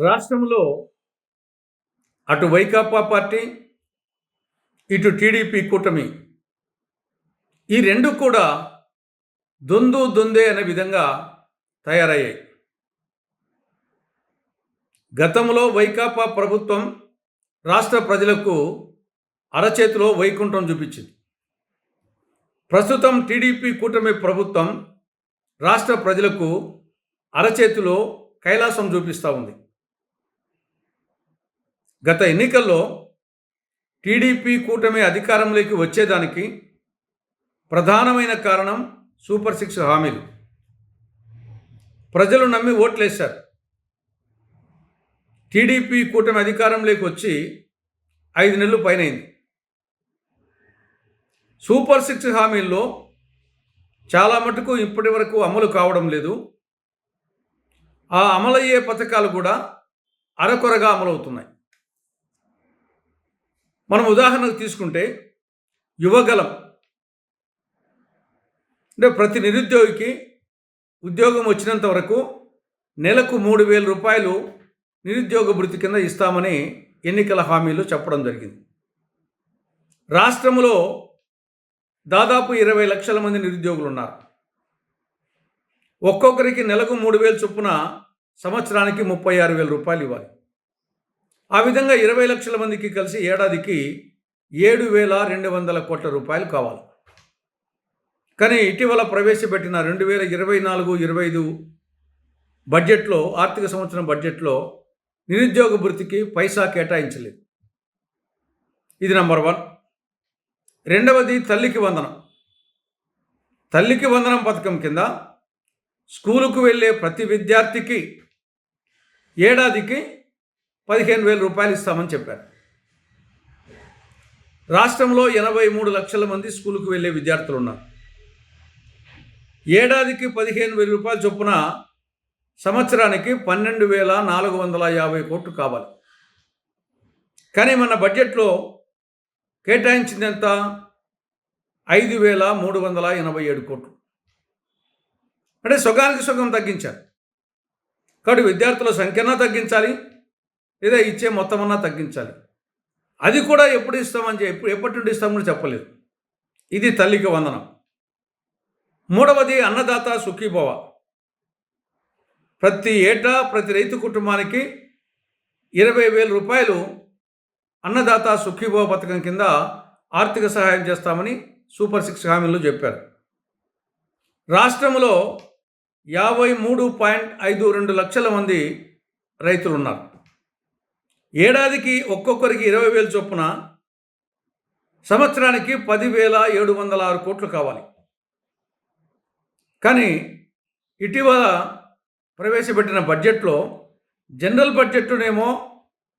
రాష్ట్రంలో అటు వైకాపా పార్టీ, ఇటు టీడీపీ కూటమి ఈ రెండు కూడా దొందే అనే విధంగా తయారయ్యాయి. గతంలో వైకాపా ప్రభుత్వం రాష్ట్ర ప్రజలకు అరచేతిలో వైకుంఠం చూపించింది. ప్రస్తుతం టీడీపీ కూటమి ప్రభుత్వం రాష్ట్ర ప్రజలకు అరచేతిలో కైలాసం చూపిస్తూ ఉంది. గత ఎన్నికల్లో టీడీపీ కూటమి అధికారంలోకి వచ్చేదానికి ప్రధానమైన కారణం సూపర్ 6 హామీలు. ప్రజలు నమ్మి ఓట్లేశారు. టీడీపీ కూటమి అధికారంలోకి వచ్చి 5 నెలలు పైనైంది. సూపర్ 6 హామీల్లో చాలా మటుకు ఇప్పటి వరకు అమలు కావడం లేదు. ఆ అమలయ్యే పథకాలు కూడా అరకొరగా అమలవుతున్నాయి. మనం ఉదాహరణకు తీసుకుంటే యువగలం, అంటే ప్రతి నిరుద్యోగికి ఉద్యోగం వచ్చినంత వరకు నెలకు 3,000 రూపాయలు నిరుద్యోగ భృతి కింద ఇస్తామని ఎన్నికల హామీలు చెప్పడం జరిగింది. రాష్ట్రంలో దాదాపు 20 లక్షల మంది నిరుద్యోగులు ఉన్నారు. ఒక్కొక్కరికి నెలకు 3,000 చొప్పున సంవత్సరానికి 36,000 రూపాయలు ఇవ్వాలి. ఆ విధంగా 20 లక్షల మందికి కలిసి ఏడాదికి 7,200 కోట్ల రూపాయలు కావాలి. కానీ ఇటీవల ప్రవేశపెట్టిన 2024-25 బడ్జెట్లో, ఆర్థిక సంవత్సరం బడ్జెట్లో నిరుద్యోగ భృతికి పైసా కేటాయించలేదు. ఇది నెంబర్ 1. రెండవది తల్లికి వందనం. తల్లికి వందనం పథకం కింద స్కూలుకు వెళ్ళే ప్రతి విద్యార్థికి ఏడాదికి 15,000 రూపాయలు ఇస్తామని చెప్పారు. రాష్ట్రంలో 83 లక్షల మంది స్కూలుకు వెళ్ళే విద్యార్థులు ఉన్నారు. ఏడాదికి 15,000 రూపాయల చొప్పున సంవత్సరానికి 12,450 కోట్లు కావాలి. కానీ మన బడ్జెట్లో కేటాయించింది ఎంత? 5,387 కోట్లు. అంటే సగానికి సగం తగ్గించారు. కాబట్టి విద్యార్థుల సంఖ్యనా తగ్గించాలి, లేదా ఇచ్చే మొత్తమన్నా తగ్గించాలి. అది కూడా ఎప్పుడు ఇస్తామని ఎప్పటి నుండి ఇస్తామని చెప్పలేదు. ఇది తల్లికి వందనం. మూడవది అన్నదాత సుఖీభవ. ప్రతి ఏటా ప్రతి రైతు కుటుంబానికి 20,000 రూపాయలు అన్నదాత సుఖీభవ పథకం కింద ఆర్థిక సహాయం చేస్తామని సూపర్ 6 హామీలు చెప్పారు. రాష్ట్రంలో 53.52 లక్షల మంది రైతులు ఉన్నారు. ఏడాదికి ఒక్కొక్కరికి 20,000 చొప్పున సంవత్సరానికి 10,706 కోట్లు కావాలి. కానీ ఇటీవల ప్రవేశపెట్టిన బడ్జెట్లో జనరల్ బడ్జెట్లోనేమో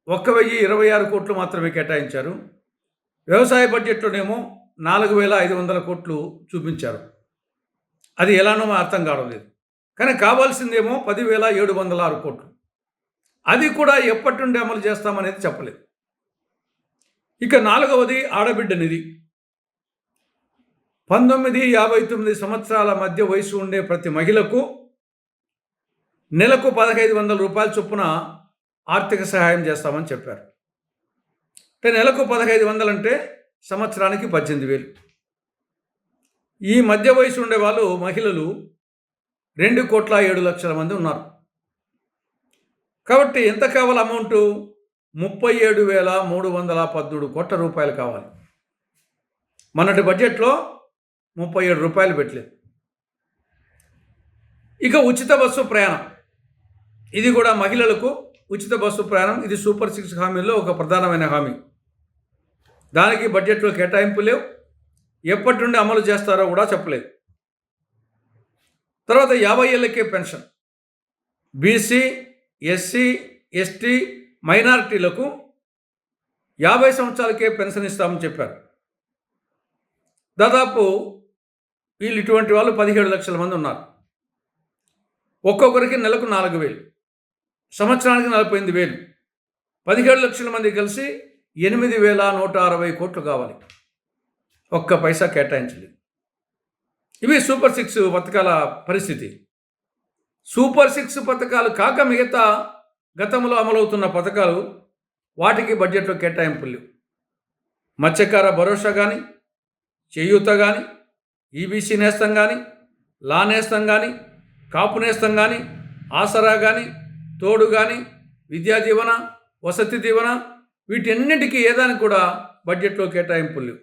1,026 కోట్లు మాత్రమే కేటాయించారు. వ్యవసాయ బడ్జెట్లోనేమో 4,500 కోట్లు చూపించారు. అది ఎలానో అర్థం కావడం లేదు. కానీ కావాల్సిందేమో 10,706 కోట్లు. అది కూడా ఎప్పటి నుండి అమలు చేస్తామనేది చెప్పలేదు. ఇక 4వది ఆడబిడ్డ నిధి. 19-59 సంవత్సరాల మధ్య వయసు ఉండే ప్రతి మహిళకు నెలకు 1,500 రూపాయల చొప్పున ఆర్థిక సహాయం చేస్తామని చెప్పారు. అంటే నెలకు 1,500 అంటే సంవత్సరానికి 18,000. ఈ మధ్య వయసు ఉండే వాళ్ళు మహిళలు 2,07,00,000 మంది ఉన్నారు. కాబట్టి ఎంత కావాలి అమౌంటు? 37,313 కోట్ల రూపాయలు కావాలి. మొన్నటి బడ్జెట్లో 37 రూపాయలు పెట్టలేదు. ఇక ఉచిత బస్సు ప్రయాణం. ఇది కూడా మహిళలకు ఉచిత బస్సు ప్రయాణం. ఇది సూపర్ 6 హామీల్లో ఒక ప్రధానమైన హామీ. దానికి బడ్జెట్లో కేటాయింపు లేవు. ఎప్పటి నుండి అమలు చేస్తారో కూడా చెప్పలేదు. తర్వాత 50 ఏళ్ళకే పెన్షన్. బీసీ, ఎస్సీ, ఎస్టీ, మైనారిటీలకు 50 సంవత్సరాలకే పెన్షన్ ఇస్తామని చెప్పారు. దాదాపు ఇటువంటి వాళ్ళు 17 లక్షల మంది ఉన్నారు. ఒక్కొక్కరికి నెలకు 4,000, సంవత్సరానికి 48,000. 17 లక్షల మంది కలిసి 8,160 కోట్లు కావాలి. ఒక్క పైసా కేటాయించలేదు. ఇవి సూపర్ 6 పథకాల పరిస్థితి. సూపర్ 6 పథకాలు కాక మిగతా గతంలో అమలవుతున్న పథకాలు వాటికి బడ్జెట్లో కేటాయింపులు లేవు. మత్స్యకార భరోసా కానీ, చేయూత కానీ, ఈబీసీ నేస్తం కానీ, లా నేస్తం కానీ, కాపు నేస్తం కానీ, ఆసరా కానీ, తోడు కానీ, విద్యా దీవెన, వసతి దీవెన, వీటన్నిటికీ ఏదానికి కూడా బడ్జెట్లో కేటాయింపులు లేవు.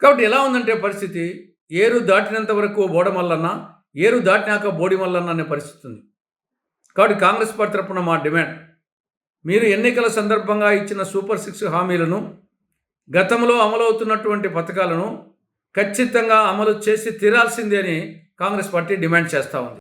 కాబట్టి ఎలా ఉందంటే పరిస్థితి, ఏరు దాటినంత వరకు బోడమల్లన్న, ఏరు దాటినాక బోడిమల్లన్న అనే పరిస్థితి ఉంది. కాబట్టి కాంగ్రెస్ పార్టీ తరపున మా డిమాండ్, మీరు ఎన్నికల సందర్భంగా ఇచ్చిన సూపర్ 6 హామీలను, గతంలో అమలవుతున్నటువంటి పథకాలను ఖచ్చితంగా అమలు చేసి తీరాల్సిందే అని కాంగ్రెస్ పార్టీ డిమాండ్ చేస్తూ ఉంది.